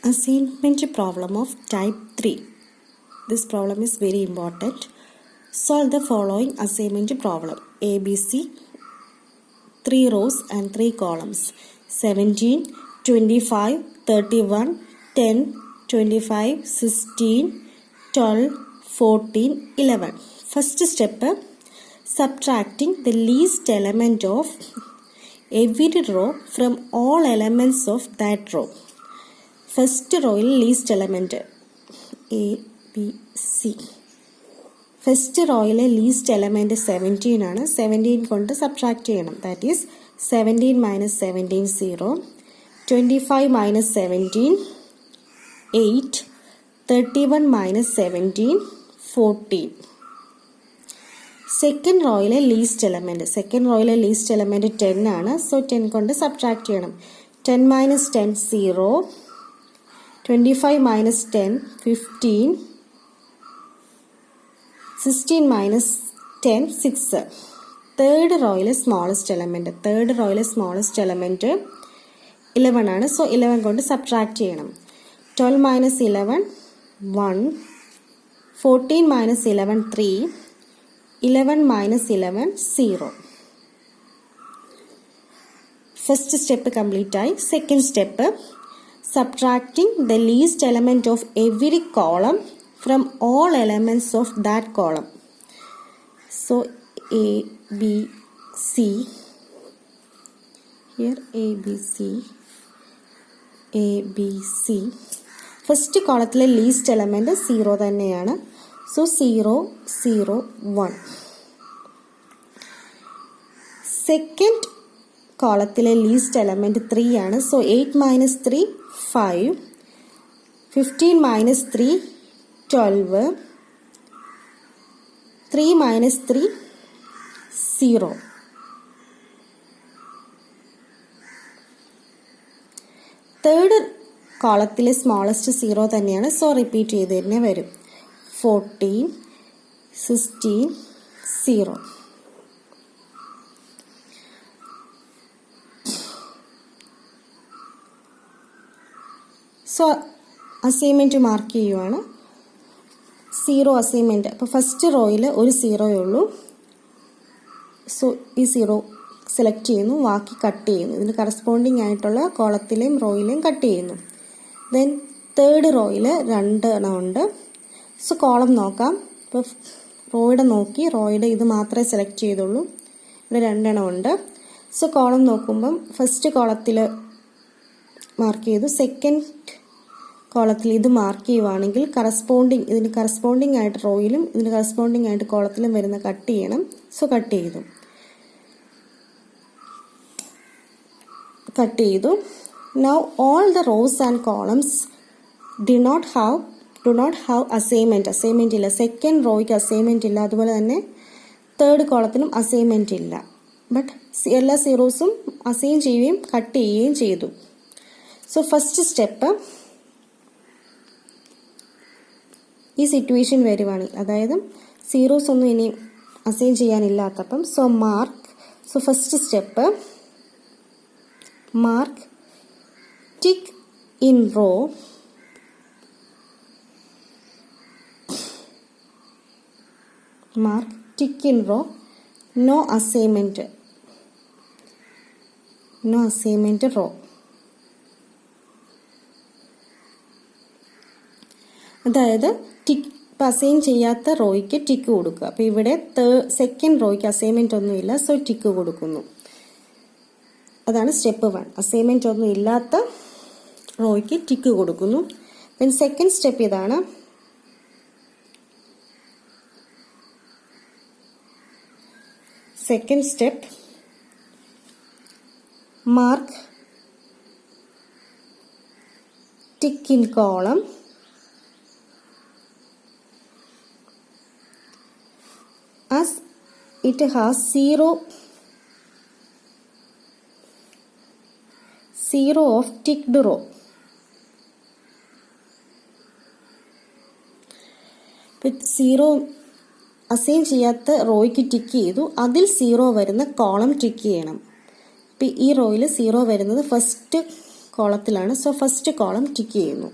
Assignment problem of type 3. This problem is very important. Solve the following assignment problem. ABC, 3 rows and 3 columns. 17, 25, 31, 10, 25, 16, 12, 14, 11. First step, subtracting the least element of every row from all elements of that row. First row least element A, B, C. First row least element 17 ആണ്. 17 കൊണ്ട് subtract ചെയ്യണം. That is 17 minus 17 0. 25 minus 17 8. 31 minus 17 14. Second row least element. Second row least element 10 ആണ്. So 10 കൊണ്ട് subtract ചെയ്യണം. 10 minus 10 0. 25 minus 10, 15, 16 minus 10, 6. Third row smallest element. Third row smallest element 11 ആണ്. So 11 കൊണ്ട് subtract ചെയ്യണം. 12 minus 11, 1. 14 minus 11, 3. 11 minus 11, 0. First step complete ആയി. Second step, subtracting the least element of every column from all elements of that column. So A, B, C. Here A, B, C. A, B, C. First column least element 0 തന്നെയാണ്. So 0, 0, 1. Second column least element 3 ആണ്. So 8 minus 3, 5. 15 minus 3, 12. 3 minus 3, 0. Third column smallest 0 തന്നെയാണ്. So repeat ചെയ്ത് തന്നെ വരും. 14, 16, 0. So assignment mark ചെയ്യുവാണ്. 0 assignment. അപ്പോൾ first റോയിൽ ഒരു 0 ഉള്ളൂ. സോ ഈ 0 സെലക്ട് ചെയ്യുന്നു, ബാക്കി കട്ട് ചെയ്യുന്നു. ഇതിന് കറസ്പോണ്ടിങ് ആയിട്ടുള്ള കോളത്തിലെയും റോയിലെയും കട്ട് ചെയ്യുന്നു. ദെൻ തേർഡ് റോയിൽ 2 എണ്ണം ഉണ്ട്. സോ കോളം നോക്കാം. ഇപ്പോൾ റോയുടെ നോക്കി റോയുടെ ഇത് മാത്രമേ സെലക്ട് ചെയ്തുള്ളൂ. ഇവിടെ 2 എണ്ണം ഉണ്ട്. സോ കോളം നോക്കുമ്പം ഫസ്റ്റ് കോളത്തിൽ മാർക്ക് ചെയ്തു. സെക്കൻഡ് കോളത്തിൽ ഇത് മാർക്ക് ചെയ്യുവാണെങ്കിൽ ഇതിന് കറസ്പോണ്ടിങ് ആയിട്ട് റോയിലും ഇതിന് കറസ്പോണ്ടിങ് ആയിട്ട് കോളത്തിലും വരുന്ന കട്ട് ചെയ്യണം. സോ കട്ട് ചെയ്തു. Now all the rows and columns do not have assignment ഇല്ല. സെക്കൻഡ് റോയ്ക്ക് അസൈൻമെന്റ് ഇല്ല. അതുപോലെ തന്നെ തേർഡ് കോളത്തിനും അസൈൻമെന്റ് ഇല്ല. ബട്ട് എല്ലാ സീറോസും അസൈൻ ചെയ്യുകയും കട്ട് ചെയ്യുകയും ചെയ്തു. സോ ഫസ്റ്റ് സ്റ്റെപ്പ് ഈ സിറ്റുവേഷൻ വരുവാണെങ്കിൽ, അതായത് സീറോസ് ഒന്നും ഇനി assign ചെയ്യാനില്ലാത്തപ്പം so first step mark tick in raw no assignment raw. അതായത് ടിക്ക് അസൈൻ ചെയ്യാത്ത റോയ്ക്ക് ടിക്ക് കൊടുക്കുക. അപ്പോൾ ഇവിടെ സെക്കൻഡ് റോയ്ക്ക് അസൈൻമെന്റ് ഒന്നുമില്ല. സോ ടിക്ക് കൊടുക്കുന്നു. അതാണ് സ്റ്റെപ്പ് 1. അസൈൻമെന്റ് ഒന്നും ഇല്ലാത്ത റോയ്ക്ക് ടിക്ക് കൊടുക്കുന്നു. ദെൻ സെക്കൻഡ് സ്റ്റെപ്പ് ഇതാണ്. Second step mark tick in column as it has zero of ticked row. Zero assign ചെയ്യാത്ത റോയ്ക്ക് ടിക്ക് ചെയ്തു. അതിൽ 0 വരുന്ന കോളം ടിക്ക് ചെയ്യണം. ഈ റോയിൽ 0 വരുന്നത് ഫസ്റ്റ് കോളത്തിലാണ്. സോ ഫസ്റ്റ് കോളം ടിക്ക് ചെയ്യുന്നു.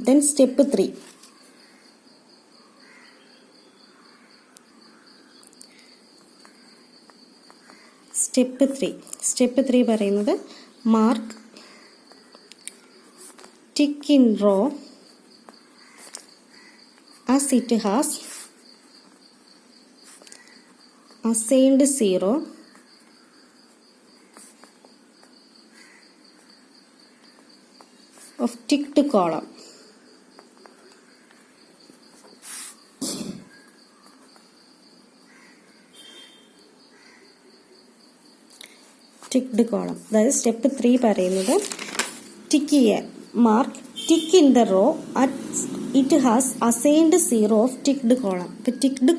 Then step 3. സ്റ്റെപ്പ് 3 പറയുന്നത് mark tick in row as it has assigned 0 of ticked column. Ticked column. അതായത് സ്റ്റെപ്പ് 3 പറയുന്നത് ടിക്ക് ചെയ്യാൻ. Mark tick in the row at it has assigned 0 of ticked column. ഇപ്പം ticked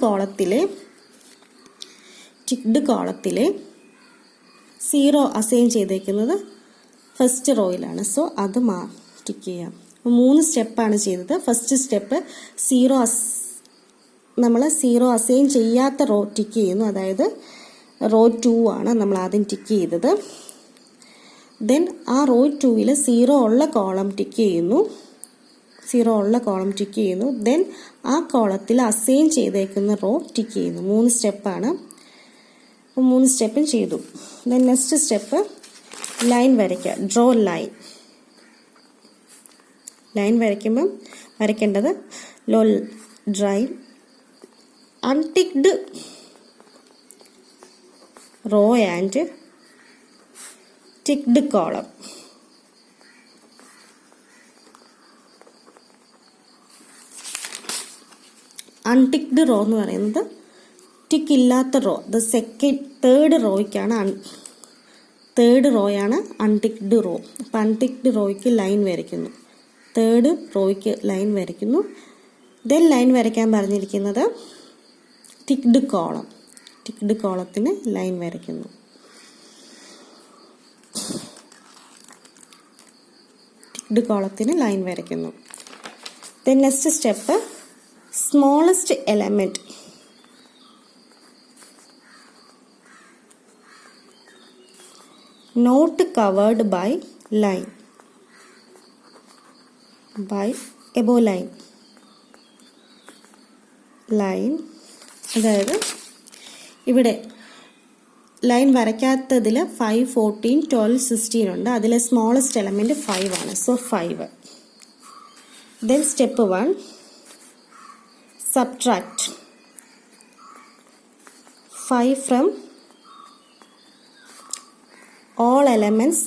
കോളത്തിലെ 0 assign ചെയ്തേക്കുന്നത് first റോയിലാണ്. So അത് ടിക്ക് ചെയ്യാം. 3 സ്റ്റെപ്പാണ് ചെയ്തത്. ഫസ്റ്റ് സ്റ്റെപ്പ് നമ്മൾ 0 അസൈൻ ചെയ്യാത്ത റോ ടിക്ക് ചെയ്യുന്നു. അതായത് റോ 2 ആണ് നമ്മൾ ആദ്യം ടിക്ക് ചെയ്തത്. ദെൻ ആ റോ 2-ൽ 0 ഉള്ള കോളം ടിക്ക് ചെയ്യുന്നു. ദെൻ ആ കോളത്തിൽ അസൈൻ ചെയ്തേക്കുന്ന റോ ടിക്ക് ചെയ്യുന്നു. 3 സ്റ്റെപ്പാണ്. 3 സ്റ്റെപ്പും ചെയ്തു. ദെൻ നെക്സ്റ്റ് സ്റ്റെപ്പ് ലൈൻ വരയ്ക്കുക. ഡ്രോ ലൈൻ വരയ്ക്കുമ്പം വരയ്ക്കേണ്ടത് drive unticked row and ticked column. Unticked row എന്ന് പറയുന്നത് ടിക്ക് ഇല്ലാത്ത റോ. തേർഡ് റോയാണ് അൺടിക്ഡ് റോ. അപ്പം അൺടിക്ഡ് റോയ്ക്ക് ലൈൻ വരയ്ക്കുന്നു. തേർഡ് റോയ്ക്ക് ലൈൻ വരയ്ക്കുന്നു. ദെൻ ലൈൻ വരയ്ക്കാൻ പറഞ്ഞിരിക്കുന്നത് ടിക്ഡ് കോളത്തിന് ലൈൻ വരയ്ക്കുന്നു. Then next step smallest element not covered by line above line. അതായത് ഇവിടെ ലൈൻ വരയ്ക്കാത്തതിൽ 5, 14, 12, 16 ഉണ്ട്. അതിലെ സ്മോളസ്റ്റ് എലമെന്റ് 5 ആണ്. So 5. Then step 1 subtract 5 from all elements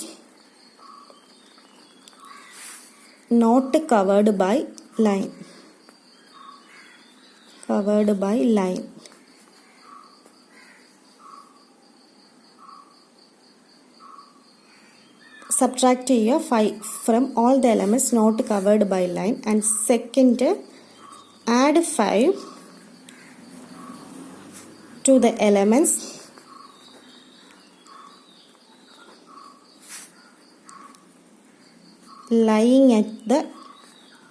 not covered by line. Subtract ചെയ്യുക 5 from all the elements not covered by line. And second, add 5 to the elements lying at the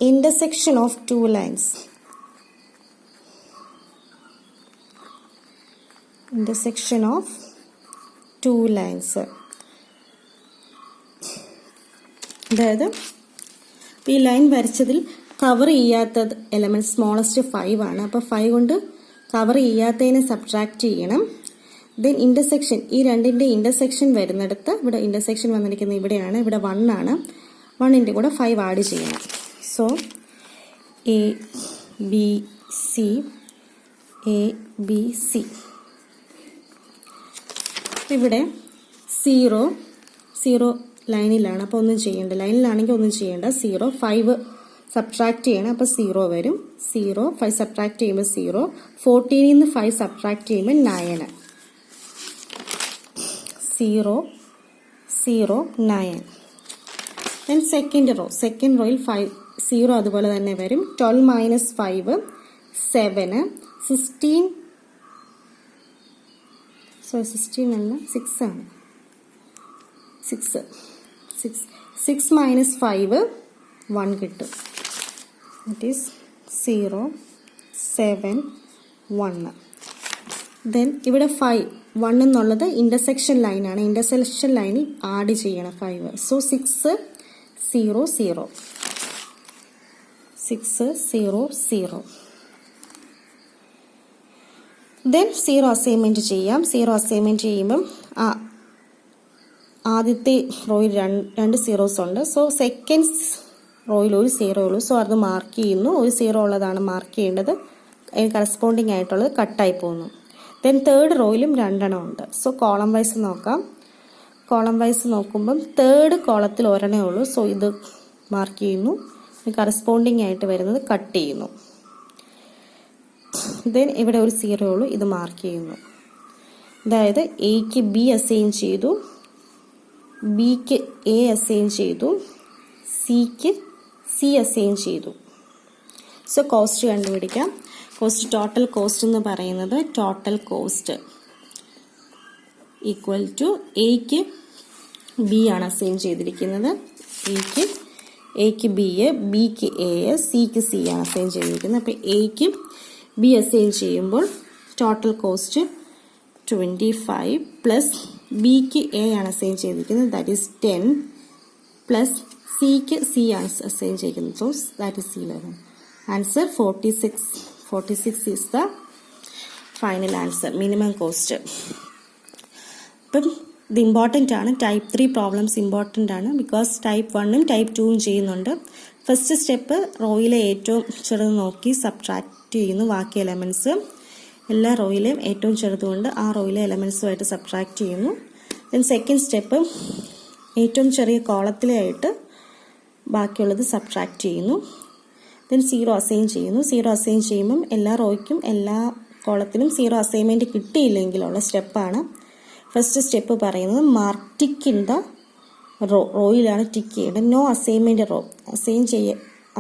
intersection of 2 lines. അതായത് ഈ line വരച്ചതിൽ cover ചെയ്യാത്ത element smallest 5 ആണ്. അപ്പോൾ 5 കൊണ്ട് cover ചെയ്യാത്തതിനെ subtract ചെയ്യണം. Then intersection, ഈ രണ്ടിന്റെ ഇന്റർസെക്ഷൻ വരുന്നിടത്ത്, ഇവിടെ ഇന്റർസെക്ഷൻ വന്നിരിക്കുന്നത് ഇവിടെയാണ്. ഇവിടെ 1 ആണ്. 1ന്റെ കൂടെ 5 ആഡ് ചെയ്യണം. So A B C. ഇവിടെ 0 ലൈനിലാണ്. അപ്പോൾ ഒന്നും ചെയ്യേണ്ട. ലൈനിലാണെങ്കിൽ ഒന്നും ചെയ്യേണ്ട. 0, 5 സബ്ട്രാക്ട് ചെയ്യണം. അപ്പോൾ 0 വരും. 0, 5 സബ്ട്രാക്ട് ചെയ്യുമ്പോൾ 0. 14ൽ നിന്ന് 5 സബ്ട്രാക്ട് ചെയ്യുമ്പോൾ 9. 0, 9. ദെൻ സെക്കൻഡ് റോയിൽ 0 അതുപോലെ തന്നെ വരും. 12 മൈനസ് 5 7. 16 അല്ല 6 ആണ്. 6 മൈനസ് 5 1 കിട്ടും. It is 0, 7, 1. ദെൻ ഇവിടെ 5 1 എന്നുള്ളത് ഇൻ്റർസെക്ഷൻ ലൈനാണ്. ഇൻ്റർസെക്ഷൻ ലൈനിൽ ആഡ് ചെയ്യണം 5. സോ 6 0 0 6 0 0. ദെൻ 0 അസൈൻമെൻറ്റ് ചെയ്യാം. 0 അസൈൻമെൻറ്റ് ചെയ്യുമ്പം ആദ്യത്തെ റോയിൽ 2 സീറോസ് ഉണ്ട്. സോ സെക്കൻഡ് റോയിൽ ഒരു 0 ഉള്ളൂ. സോ അത് മാർക്ക് ചെയ്യുന്നു. ഒരു 0 ഉള്ളതാണ് മാർക്ക് ചെയ്യേണ്ടത്. അതിന് കറസ്പോണ്ടിങ് ആയിട്ടുള്ളത് കട്ടായി പോകുന്നു. ദെൻ തേർഡ് റോയിലും 2 എണ്ണം ഉണ്ട്. സോ കോളം വൈസ് നോക്കാം. കോളം വൈസ് നോക്കുമ്പം തേർഡ് കോളത്തിൽ 1 എണ്ണേ ഉള്ളൂ. സോ ഇത് മാർക്ക് ചെയ്യുന്നു. കറസ്പോണ്ടിങ് ആയിട്ട് വരുന്നത് കട്ട് ചെയ്യുന്നു. ദെൻ ഇവിടെ ഒരു 0 ഉള്ളൂ. ഇത് മാർക്ക് ചെയ്യുന്നു. അതായത് എക്ക് ബി അസൈൻ ചെയ്തു, ബിക്ക് എ അസൈൻ ചെയ്തു, സിക്ക് സി അസൈൻ ചെയ്തു. സോ കോസ്റ്റ് കണ്ടുപിടിക്കാം. ടോട്ടൽ കോസ്റ്റ് എന്ന് പറയുന്നത് ടോട്ടൽ കോസ്റ്റ് ഈക്വൽ ടു എക്ക് ബി ആണ് അസൈൻ ചെയ്തിരിക്കുന്നത്. എക്ക് ബി, ബിക്ക് എ, സിക്ക് സി ആണ് അസൈൻ ചെയ്തിരിക്കുന്നത്. അപ്പോൾ എക്ക് ബി അസൈൻ ചെയ്യുമ്പോൾ ടോട്ടൽ കോസ്റ്റ് 25 പ്ലസ് ബിക്ക് എ ആണ് അസൈൻ ചെയ്തിരിക്കുന്നത്, ദാറ്റ് ഈസ് 10 പ്ലസ് സിക്ക് സി ആണ് അസൈൻ ചെയ്തിരിക്കുന്നത്, so that is 11. Answer 46. 46 is the final answer, minimum cost. അപ്പം ഇത് ഇമ്പോർട്ടൻ്റ് ആണ്. ടൈപ്പ് 3 പ്രോബ്ലംസ് ഇമ്പോർട്ടൻ്റ് ആണ്. ബിക്കോസ് ടൈപ്പ് 1ഉം ടൈപ്പ് 2ഉം ചെയ്യുന്നുണ്ട്. ഫസ്റ്റ് സ്റ്റെപ്പ് റോയിലെ ഏറ്റവും ചെറുത് നോക്കി സബ്ട്രാക്ട് ചെയ്യുന്നു ബാക്കി എലമെൻറ്റ്സ്. എല്ലാ റോയിലെയും ഏറ്റവും ചെറുതുകൊണ്ട് ആ റോയിലെ എലമെൻറ്റ്സുമായിട്ട് സബ്ട്രാക്ട് ചെയ്യുന്നു. ദെൻ സെക്കൻഡ് സ്റ്റെപ്പ് ഏറ്റവും ചെറിയ കോളത്തിലായിട്ട് ബാക്കിയുള്ളത് സബ്ട്രാക്ട് ചെയ്യുന്നു. ദെൻ 0 അസൈൻ ചെയ്യുന്നു. 0 അസൈൻ ചെയ്യുമ്പം എല്ലാ റോയ്ക്കും എല്ലാ കോളത്തിനും 0 അസൈൻമെൻറ്റ് കിട്ടിയില്ലെങ്കിലുള്ള സ്റ്റെപ്പാണ് ഫസ്റ്റ് സ്റ്റെപ്പ് പറയുന്നത്. മാർക്ക് ടിക്ക് ഇൻ ദ റോയിലാണ് ടിക്ക് ചെയ്യേണ്ടത്. നോ അസൈൻമെൻറ്റ് റോ,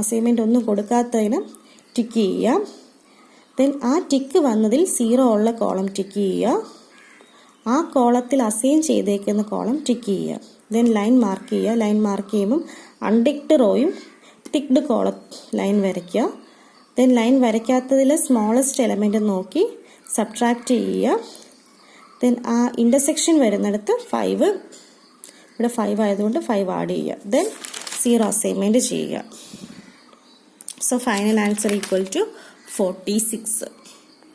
അസൈൻമെൻറ്റ് ഒന്നും കൊടുക്കാത്തതിന് ടിക്ക് ചെയ്യുക. ദെൻ ആ ടിക്ക് വന്നതിൽ 0 ഉള്ള കോളം ടിക്ക് ചെയ്യുക. ആ കോളത്തിൽ അസൈൻ ചെയ്തേക്കുന്ന കോളം ടിക്ക് ചെയ്യുക. ദെൻ ലൈൻ മാർക്ക് ചെയ്യുക. ലൈൻ മാർക്ക് ചെയ്യുമ്പം അൺടിക്ഡ് റോയും ടിക്ഡ് കോളം ലൈൻ വരയ്ക്കുക. ദെൻ ലൈൻ വരയ്ക്കാത്തതിൽ സ്മോളസ്റ്റ് എലമെൻറ്റ് നോക്കി സബ്ട്രാക്ട് ചെയ്യുക. ദെൻ ആ ഇൻ്റർസെക്ഷൻ വരുന്നിടത്ത് 5, ഇവിടെ 5 ആയതുകൊണ്ട് 5 ആഡ് ചെയ്യുക. ദെൻ 0 അസൈൻമെൻറ്റ് ചെയ്യുക. So final answer equal to 46.